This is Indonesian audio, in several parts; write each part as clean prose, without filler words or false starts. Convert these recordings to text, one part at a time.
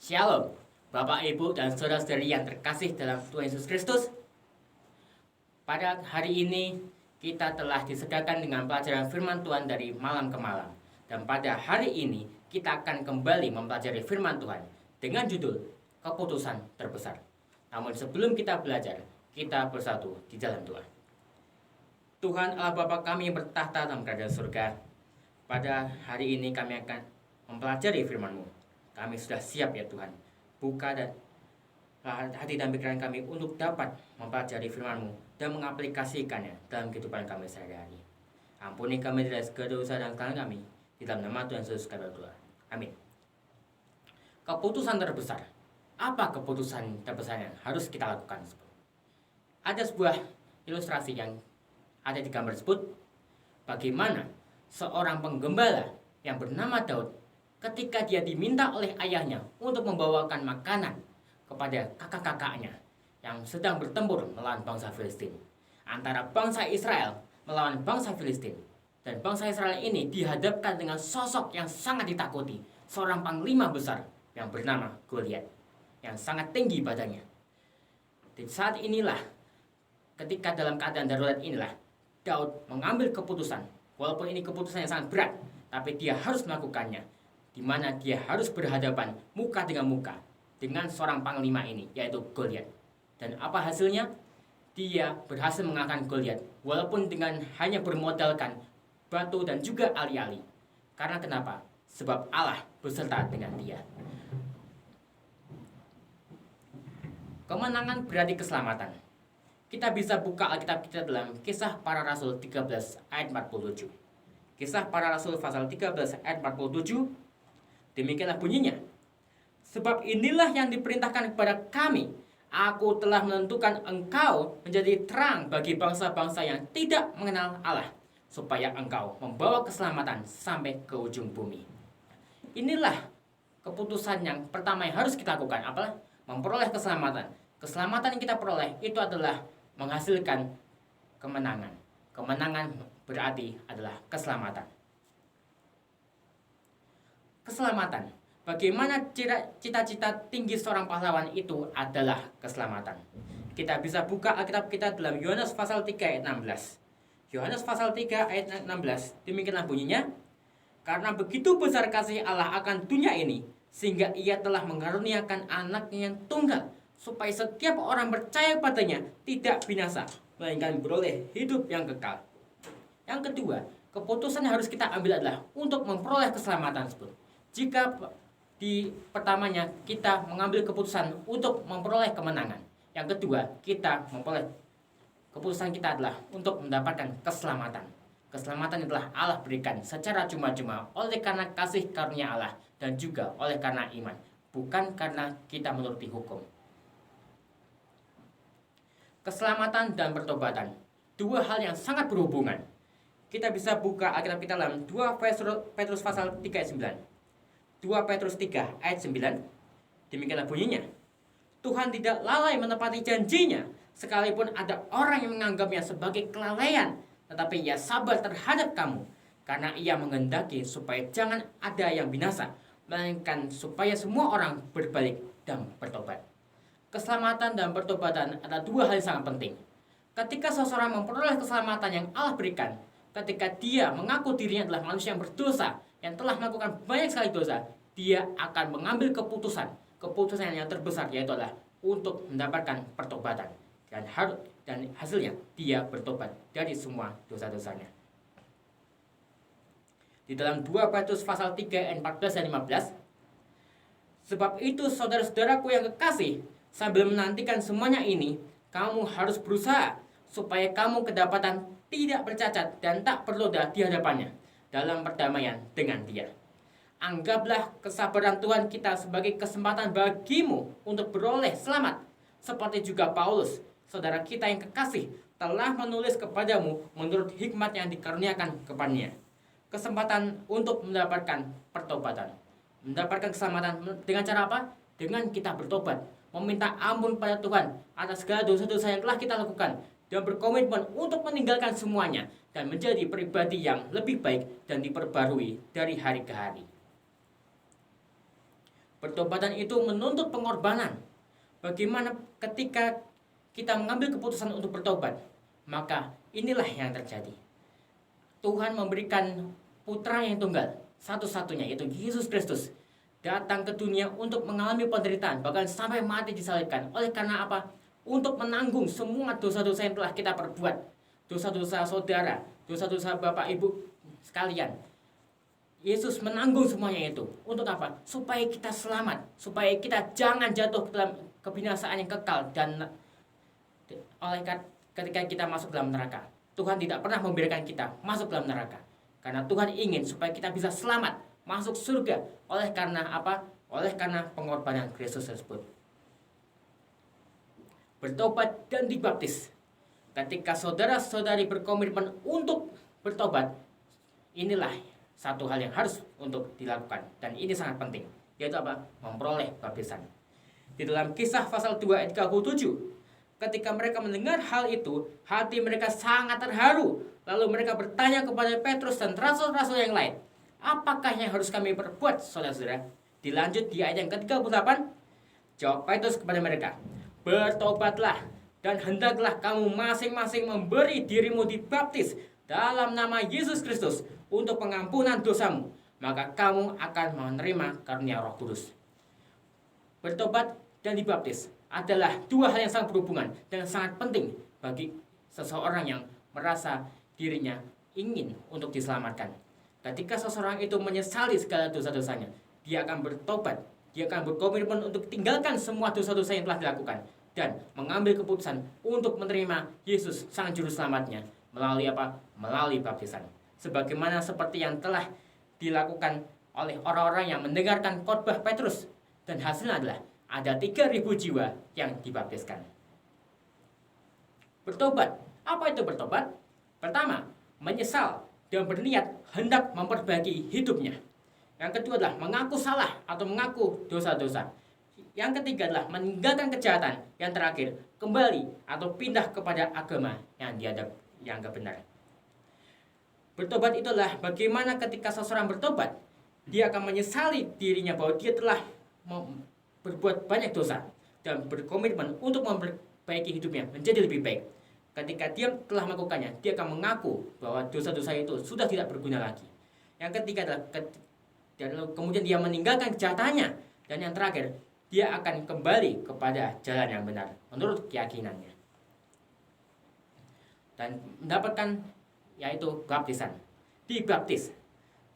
Shalom, Bapak, Ibu, dan saudara-saudari yang terkasih dalam Tuhan Yesus Kristus. Pada hari ini kita telah disediakan dengan pelajaran firman Tuhan dari malam ke malam. Dan pada hari ini kita akan kembali mempelajari firman Tuhan dengan judul Keputusan Terbesar. Namun sebelum kita belajar, kita bersatu di dalam doa. Tuhan Allah Bapa kami yang bertahta dalam kerajaan surga, pada hari ini kami akan mempelajari firman-Mu. Kami sudah siap ya Tuhan. Buka dan hati dan pikiran kami untuk dapat mempelajari firman-Mu dan mengaplikasikannya dalam kehidupan kami sehari-hari. Ampuni kami dari segala dosa dan kesalahan kami. Di dalam nama Tuhan Yesus kami berdoa. Amin. Keputusan terbesar. Apa keputusan terbesar yang harus kita lakukan? Ada sebuah ilustrasi yang ada di gambar tersebut. Bagaimana seorang penggembala yang bernama Daud ketika dia diminta oleh ayahnya untuk membawakan makanan kepada kakak-kakaknya yang sedang bertempur melawan bangsa Filistin. Antara bangsa Israel melawan bangsa Filistin. Dan bangsa Israel ini dihadapkan dengan sosok yang sangat ditakuti, seorang panglima besar yang bernama Goliat, yang sangat tinggi badannya. Di saat inilah, ketika dalam keadaan darurat inilah, Daud mengambil keputusan, walaupun ini keputusan yang sangat berat, tapi dia harus melakukannya, di mana dia harus berhadapan muka dengan muka dengan seorang panglima ini, yaitu Goliat. Dan apa hasilnya? Dia berhasil mengalahkan Goliat, walaupun dengan hanya bermodalkan batu dan juga ali-ali. Karena kenapa? Sebab Allah beserta dengan dia. Kemenangan berarti keselamatan. Kita bisa buka Alkitab kita dalam Kisah Para Rasul 13 ayat 47. Kisah Para Rasul pasal 13 ayat 47. Demikianlah bunyinya. Sebab inilah yang diperintahkan kepada kami. Aku telah menentukan engkau menjadi terang bagi bangsa-bangsa yang tidak mengenal Allah, supaya engkau membawa keselamatan sampai ke ujung bumi. Inilah keputusan yang pertama yang harus kita lakukan. Apalah? Memperoleh keselamatan. Keselamatan yang kita peroleh itu adalah menghasilkan kemenangan. Kemenangan berarti adalah keselamatan. Keselamatan. Bagaimana cita-cita tinggi seorang pahlawan itu adalah keselamatan. Kita bisa buka Alkitab kita dalam Yohanes pasal 3 ayat 16. Yohanes pasal 3 ayat 16. Demikianlah bunyinya. Karena begitu besar kasih Allah akan dunia ini, sehingga ia telah mengaruniakan anaknya yang tunggal, supaya setiap orang percaya padanya tidak binasa, melainkan beroleh hidup yang kekal. Yang kedua, keputusan yang harus kita ambil adalah untuk memperoleh keselamatan tersebut. Jika di pertamanya kita mengambil keputusan untuk memperoleh kemenangan, yang kedua kita memperoleh keputusan kita adalah untuk mendapatkan keselamatan. Keselamatan adalah Allah berikan secara cuma-cuma oleh karena kasih karunia Allah dan juga oleh karena iman, bukan karena kita menuruti hukum. Keselamatan dan pertobatan, dua hal yang sangat berhubungan. Kita bisa buka Alkitab kita dalam 2 Petrus pasal 3 ayat 9. 2 Petrus 3 ayat 9. Demikianlah bunyinya. Tuhan tidak lalai menepati janjinya, sekalipun ada orang yang menganggapnya sebagai kelalaian, tetapi ia sabar terhadap kamu, karena ia menghendaki supaya jangan ada yang binasa, melainkan supaya semua orang berbalik dan bertobat. Keselamatan dan pertobatan adalah dua hal yang sangat penting. Ketika seseorang memperoleh keselamatan yang Allah berikan, ketika dia mengaku dirinya adalah manusia yang berdosa, yang telah melakukan banyak sekali dosa, dia akan mengambil keputusan yang terbesar, yaitu adalah untuk mendapatkan pertobatan. Dan hasilnya dia bertobat dari semua dosa-dosanya. Di dalam 2 Petrus pasal 3 ayat 14 dan 15. Sebab itu saudara-saudaraku yang kekasih, sambil menantikan semuanya ini, kamu harus berusaha supaya kamu kedapatan tidak bercacat dan tak bernoda di hadapannya dalam perdamaian dengan dia. Anggaplah kesabaran Tuhan kita sebagai kesempatan bagimu untuk beroleh selamat, seperti juga Paulus, saudara kita yang kekasih, telah menulis kepadamu menurut hikmat yang dikaruniakan kepadanya. Kesempatan untuk mendapatkan pertobatan, mendapatkan keselamatan dengan cara apa? Dengan kita bertobat, meminta ampun pada Tuhan atas segala dosa-dosa yang telah kita lakukan, dan berkomitmen untuk meninggalkan semuanya dan menjadi pribadi yang lebih baik dan diperbarui dari hari ke hari. Pertobatan itu menuntut pengorbanan. Bagaimana ketika kita mengambil keputusan untuk bertobat, maka inilah yang terjadi. Tuhan memberikan putra yang tunggal, satu-satunya, yaitu Yesus Kristus, datang ke dunia untuk mengalami penderitaan, bahkan sampai mati disalibkan. Oleh karena apa? Untuk menanggung semua dosa-dosa yang telah kita perbuat. Dosa-dosa saudara, dosa-dosa bapak ibu sekalian. Yesus menanggung semuanya itu. Untuk apa? Supaya kita selamat, supaya kita jangan jatuh ke dalam kebinasaan yang kekal, dan ketika kita masuk dalam neraka, Tuhan tidak pernah membiarkan kita masuk dalam neraka. Karena Tuhan ingin supaya kita bisa selamat masuk surga. Oleh karena apa? Oleh karena pengorbanan Kristus tersebut. Bertobat dan dibaptis. Ketika saudara-saudari berkomitmen untuk bertobat, inilah satu hal yang harus untuk dilakukan, dan ini sangat penting, yaitu apa? Memperoleh baptisan. Di dalam Kisah pasal 2 ayat 37, ketika mereka mendengar hal itu, hati mereka sangat terharu. Lalu mereka bertanya kepada Petrus dan rasul-rasul yang lain, apakah yang harus kami perbuat, saudara-saudara? Dilanjut di ayat yang ke-38, jawab Petrus kepada mereka, bertobatlah, dan hendaklah kamu masing-masing memberi dirimu dibaptis dalam nama Yesus Kristus untuk pengampunan dosamu, maka kamu akan menerima karunia Roh Kudus. Bertobat dan dibaptis adalah dua hal yang sangat berhubungan dan sangat penting bagi seseorang yang merasa dirinya ingin untuk diselamatkan. Ketika seseorang itu menyesali segala dosa-dosanya, dia akan bertobat, dia akan berkomitmen untuk tinggalkan semua dosa-dosa yang telah dilakukan dan mengambil keputusan untuk menerima Yesus sang juru selamatnya melalui apa? Melalui baptisan. Sebagaimana seperti yang telah dilakukan oleh orang-orang yang mendengarkan khotbah Petrus, dan hasilnya adalah ada 3.000 jiwa yang dibaptiskan. Bertobat. Apa itu bertobat? Pertama, menyesal dan berniat hendak memperbaiki hidupnya. Yang kedua adalah mengaku salah atau mengaku dosa-dosa. Yang ketiga adalah meninggalkan kejahatan. Yang terakhir, kembali atau pindah kepada agama yang dianggap benar. Bertobat itulah bagaimana ketika seseorang bertobat, dia akan menyesali dirinya bahwa dia telah berbuat banyak dosa dan berkomitmen untuk memperbaiki hidupnya menjadi lebih baik. Ketika dia telah melakukannya, dia akan mengaku bahwa dosa-dosa itu sudah tidak berguna lagi. Yang ketiga adalah kemudian dia meninggalkan kejahatannya, dan yang terakhir, dia akan kembali kepada jalan yang benar menurut keyakinannya dan mendapatkan yaitu baptisan. Dibaptis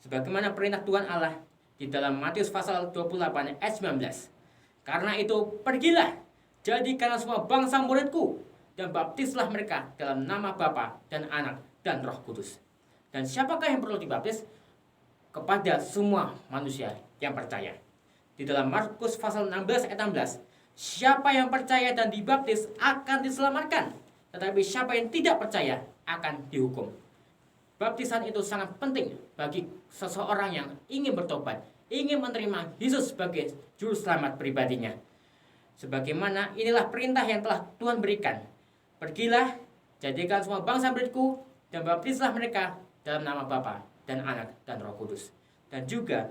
sebagaimana perintah Tuhan Allah di dalam Matius pasal 28 ayat 19. Karena itu pergilah, jadikanlah semua bangsa muridku, dan baptislah mereka dalam nama Bapa dan Anak dan Roh Kudus. Dan siapakah yang perlu dibaptis? Kepada semua manusia yang percaya. Di dalam Markus pasal 16 ayat 16, siapa yang percaya dan dibaptis akan diselamatkan, tetapi siapa yang tidak percaya akan dihukum. Baptisan itu sangat penting bagi seseorang yang ingin bertobat, ingin menerima Yesus sebagai juru selamat pribadinya. Sebagaimana inilah perintah yang telah Tuhan berikan. Pergilah, jadikan semua bangsa muridku, dan baptislah mereka dalam nama Bapa dan Anak dan Roh Kudus. Dan juga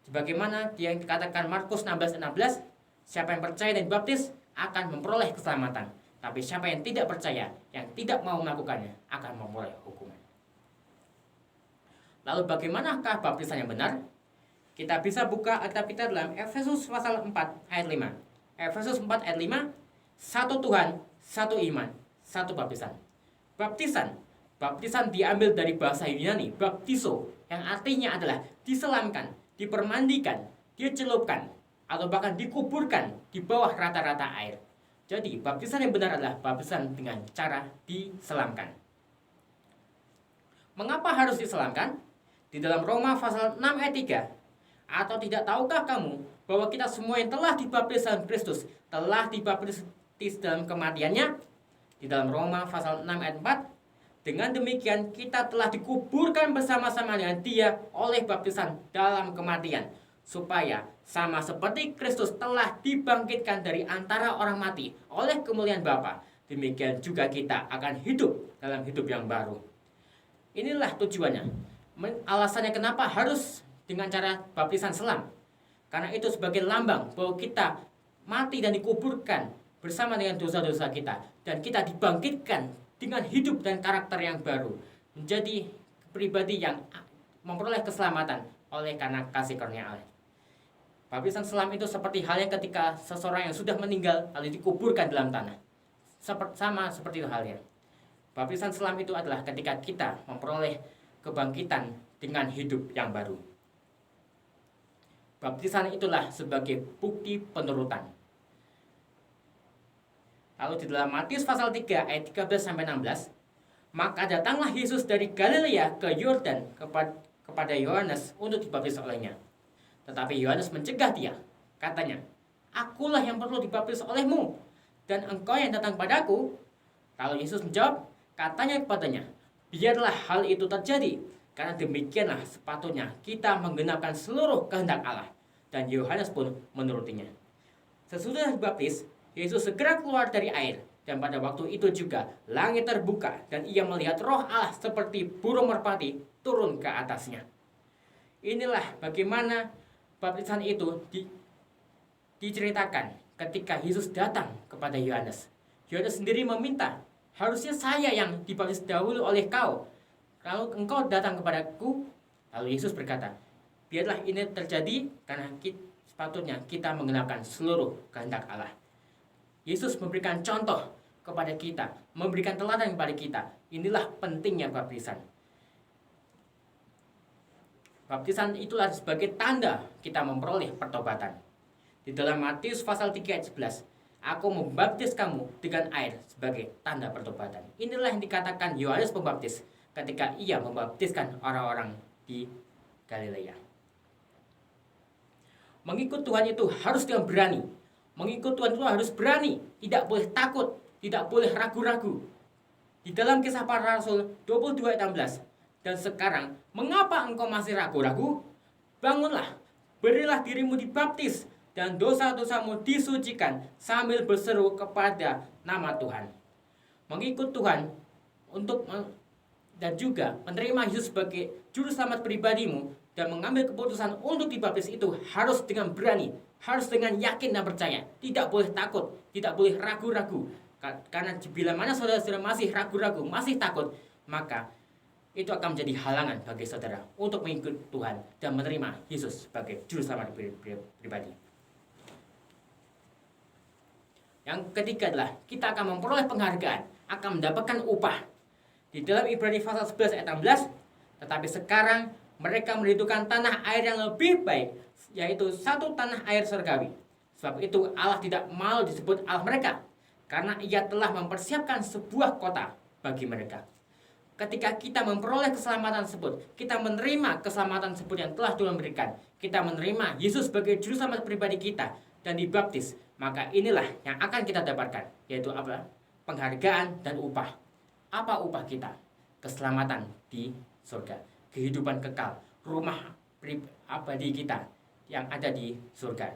sebagaimana yang dikatakan Markus 16:16, siapa yang percaya dan dibaptis akan memperoleh keselamatan. Tapi siapa yang tidak percaya, yang tidak mau melakukannya, akan memperoleh hukuman. Lalu bagaimanakah baptisan yang benar? Kita bisa buka Alkitab kita dalam Efesus pasal 4 ayat 5. Efesus 4 ayat 5, satu Tuhan, satu iman, satu baptisan. Baptisan diambil dari bahasa Yunani, baptizo, yang artinya adalah diselamkan, dipermandikan, dicelupkan, atau bahkan dikuburkan di bawah rata-rata air. Jadi, baptisan yang benar adalah baptisan dengan cara diselamkan. Mengapa harus diselamkan? Di dalam Roma pasal 6 ayat 3, atau tidak tahukah kamu bahwa kita semua yang telah dibaptis dalam Kristus telah dibaptis dalam kematiannya? Di dalam Roma pasal 6 ayat 4, dengan demikian kita telah dikuburkan bersama-sama dengan Dia oleh baptisan dalam kematian, supaya sama seperti Kristus telah dibangkitkan dari antara orang mati oleh kemuliaan Bapa, demikian juga kita akan hidup dalam hidup yang baru. Inilah tujuannya. Alasannya kenapa harus dengan cara baptisan selam. Karena itu sebagai lambang bahwa kita mati dan dikuburkan bersama dengan dosa-dosa kita, dan kita dibangkitkan dengan hidup dan karakter yang baru, menjadi pribadi yang memperoleh keselamatan oleh karena kasih karunia Allah. Baptisan selam itu seperti halnya ketika seseorang yang sudah meninggal lalu dikuburkan dalam tanah. Sama seperti itu halnya. Baptisan selam itu adalah ketika kita memperoleh kebangkitan dengan hidup yang baru. Baptisan itulah sebagai bukti penurutan. Lalu di dalam Matius pasal 3 ayat 13 sampai 16, maka datanglah Yesus dari Galilea ke Yordan kepada Yohanes untuk dibaptis olehnya. Tetapi Yohanes mencegah dia. Katanya, "Akulah yang perlu dibaptis olehmu, dan engkau yang datang padaku." Lalu Yesus menjawab, katanya kepadanya, "Biarlah hal itu terjadi, karena demikianlah sepatutnya kita menggenapkan seluruh kehendak Allah." Dan Yohanes pun menurutinya. Sesudah dibaptis, Yesus segera keluar dari air, dan pada waktu itu juga langit terbuka, dan ia melihat Roh Allah seperti burung merpati turun ke atasnya. Inilah bagaimana baptisan itu diceritakan ketika Yesus datang kepada Yohanes. Yohanes sendiri meminta, "Harusnya saya yang dibaptis dahulu oleh kau, lalu engkau datang kepadaku." Lalu Yesus berkata, "Biarlah ini terjadi karena sepatutnya kita menggenapkan seluruh kehendak Allah." Yesus memberikan contoh kepada kita, memberikan teladan kepada kita. Inilah pentingnya baptisan. Baptisan itulah sebagai tanda kita memperoleh pertobatan. Di dalam Matius pasal 3 ayat 11, "Aku membaptis kamu dengan air sebagai tanda pertobatan." Inilah yang dikatakan Yohanes Pembaptis ketika ia membaptiskan orang-orang di Galilea. Mengikut Tuhan itu harus dengan berani. Mengikut Tuhan itu harus berani, tidak boleh takut, tidak boleh ragu-ragu. Di dalam Kisah Para Rasul 22 ayat 16, "Dan sekarang, mengapa engkau masih ragu-ragu? Bangunlah, berilah dirimu dibaptis, dan dosa-dosamu disucikan, sambil berseru kepada nama Tuhan." Mengikut Tuhan dan juga menerima Yesus sebagai juru selamat pribadimu dan mengambil keputusan untuk dibaptis itu harus dengan berani, harus dengan yakin dan percaya. Tidak boleh takut, tidak boleh ragu-ragu. Karena bila mana saudara-saudara masih ragu-ragu, masih takut, maka itu akan menjadi halangan bagi saudara untuk mengikuti Tuhan dan menerima Yesus sebagai juru selamat pribadi. Yang ketiga adalah kita akan memperoleh penghargaan, akan mendapatkan upah. Di dalam Ibrani pasal 11 ayat 16, "Tetapi sekarang mereka merindukan tanah air yang lebih baik, yaitu satu tanah air surgawi. Sebab itu Allah tidak mau disebut Allah mereka, karena ia telah mempersiapkan sebuah kota bagi mereka." Ketika kita memperoleh keselamatan tersebut, kita menerima keselamatan tersebut yang telah Tuhan berikan, kita menerima Yesus sebagai juru selamat pribadi kita dan dibaptis, maka inilah yang akan kita dapatkan, yaitu apa? Penghargaan dan upah. Apa upah kita? Keselamatan di surga, kehidupan kekal, rumah abadi kita yang ada di surga.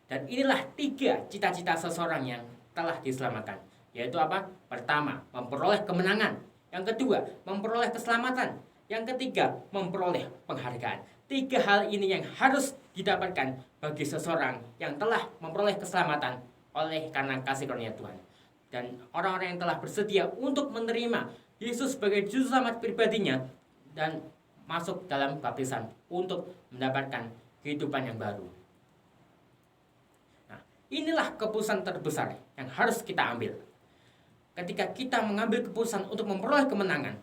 Dan inilah 3 cita-cita seseorang yang telah diselamatkan, yaitu apa? Pertama, memperoleh kemenangan. Yang kedua, memperoleh keselamatan. Yang ketiga, memperoleh penghargaan. 3 hal ini yang harus didapatkan bagi seseorang yang telah memperoleh keselamatan oleh karena kasih karunia Tuhan. Dan orang-orang yang telah bersedia untuk menerima Yesus sebagai juru selamat pribadinya dan masuk dalam baptisan untuk mendapatkan kehidupan yang baru. Nah, inilah keputusan terbesar yang harus kita ambil. Ketika kita mengambil keputusan untuk memperoleh kemenangan.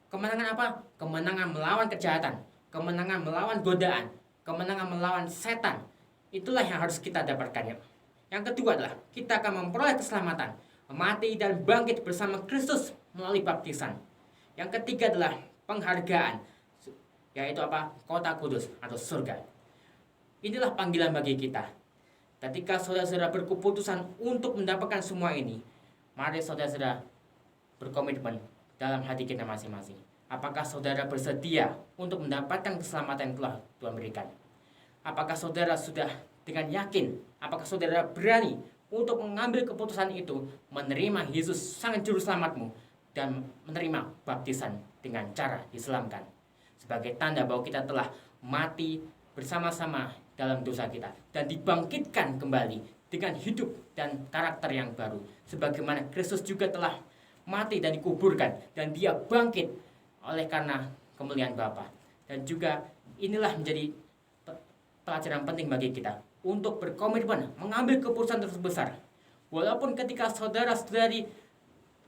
Kemenangan apa? Kemenangan melawan kejahatan, kemenangan melawan godaan, kemenangan melawan setan. Itulah yang harus kita dapatkan. Yang kedua adalah kita akan memperoleh keselamatan, mati dan bangkit bersama Kristus melalui baptisan. Yang ketiga adalah penghargaan, yaitu apa? Kota kudus atau surga. Inilah panggilan bagi kita. Ketika saudara-saudara berkeputusan untuk mendapatkan semua ini, mari saudara-saudara berkomitmen dalam hati kita masing-masing. Apakah saudara bersedia untuk mendapatkan keselamatan yang telah Tuhan berikan? Apakah saudara sudah dengan yakin? Apakah saudara berani untuk mengambil keputusan itu, menerima Yesus sang juru selamatmu, dan menerima baptisan dengan cara diselamatkan? Sebagai tanda bahwa kita telah mati bersama-sama dalam dosa kita dan dibangkitkan kembali dengan hidup dan karakter yang baru, sebagaimana Kristus juga telah mati dan dikuburkan dan dia bangkit oleh karena kemuliaan Bapa. Dan juga inilah menjadi pelajaran penting bagi kita untuk berkomitmen mengambil keputusan terbesar. Walaupun ketika saudara-saudari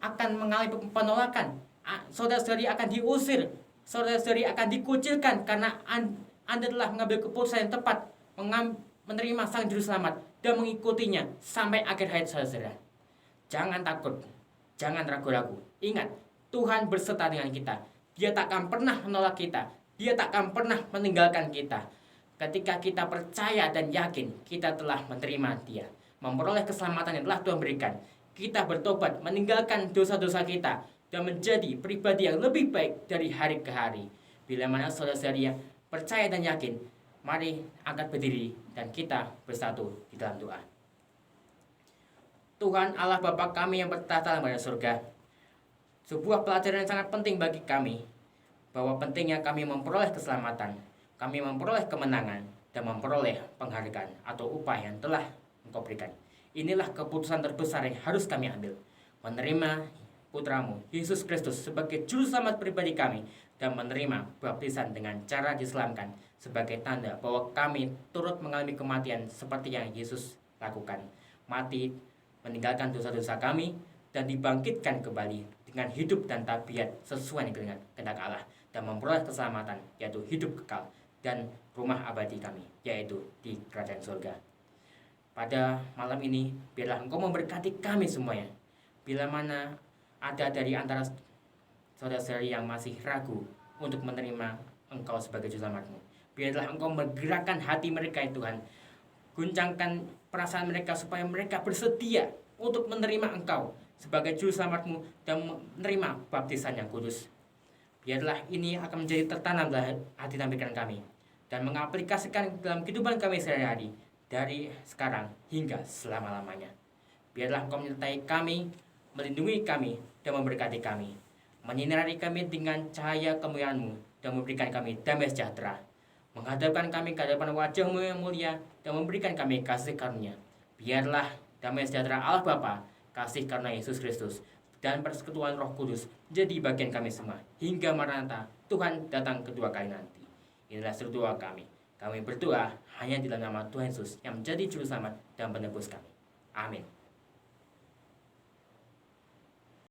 akan mengalami penolakan, saudara-saudari akan diusir, saudara-saudari akan dikucilkan karena Anda telah mengambil keputusan yang tepat, menerima Sang Juru Selamat dan mengikutinya sampai akhir hayat saudara. Jangan takut, jangan ragu-ragu. Ingat, Tuhan berserta dengan kita. Dia tak akan pernah menolak kita. Dia tak akan pernah meninggalkan kita. Ketika kita percaya dan yakin kita telah menerima Dia, memperoleh keselamatan yang telah Tuhan berikan, kita bertobat, meninggalkan dosa-dosa kita dan menjadi pribadi yang lebih baik dari hari ke hari. Bila mana saudara-saudari yang percaya dan yakin, mari angkat berdiri dan kita bersatu di dalam doa. Tuhan Allah Bapa kami yang bertata pada surga, sebuah pelajaran yang sangat penting bagi kami, bahwa pentingnya kami memperoleh keselamatan, kami memperoleh kemenangan, dan memperoleh penghargaan atau upah yang telah Engkau berikan. Inilah keputusan terbesar yang harus kami ambil, menerima Putramu, Yesus Kristus sebagai Juru Selamat pribadi kami, dan menerima baptisan dengan cara diselamatkan sebagai tanda bahwa kami turut mengalami kematian seperti yang Yesus lakukan. Mati, meninggalkan dosa-dosa kami, dan dibangkitkan kembali dengan hidup dan tabiat sesuai dengan kehendak Allah, dan memperoleh keselamatan, yaitu hidup kekal dan rumah abadi kami, yaitu di kerajaan surga. Pada malam ini, biarlah Engkau memberkati kami semuanya. Bila mana ada dari antara saudara-saudari yang masih ragu untuk menerima Engkau sebagai Juru Selamat-Mu, biarlah Engkau menggerakkan hati mereka, ya Tuhan. Guncangkan perasaan mereka supaya mereka bersedia untuk menerima Engkau sebagai Juru Selamat-Mu dan menerima baptisan yang kudus. Biarlah ini akan menjadi tertanam dalam hati dan pikiran kami dan mengaplikasikan dalam kehidupan kami sehari-hari dari sekarang hingga selama-lamanya. Biarlah Engkau menyertai kami, melindungi kami, dan memberkati kami, menyinari kami dengan cahaya kemuliaan-Mu dan memberikan kami damai sejahtera, menghadapkan kami ke hadapan wajah-Mu yang mulia dan memberikan kami kasih karunia. Biarlah damai sejahtera Allah Bapa, kasih karunia Yesus Kristus, dan persekutuan Roh Kudus jadi bagian kami semua hingga Maranatha Tuhan datang kedua kali nanti. Inilah seru doa kami. Kami berdoa hanya di dalam nama Tuhan Yesus yang menjadi Juru Selamat dan Penebus kami. Amin.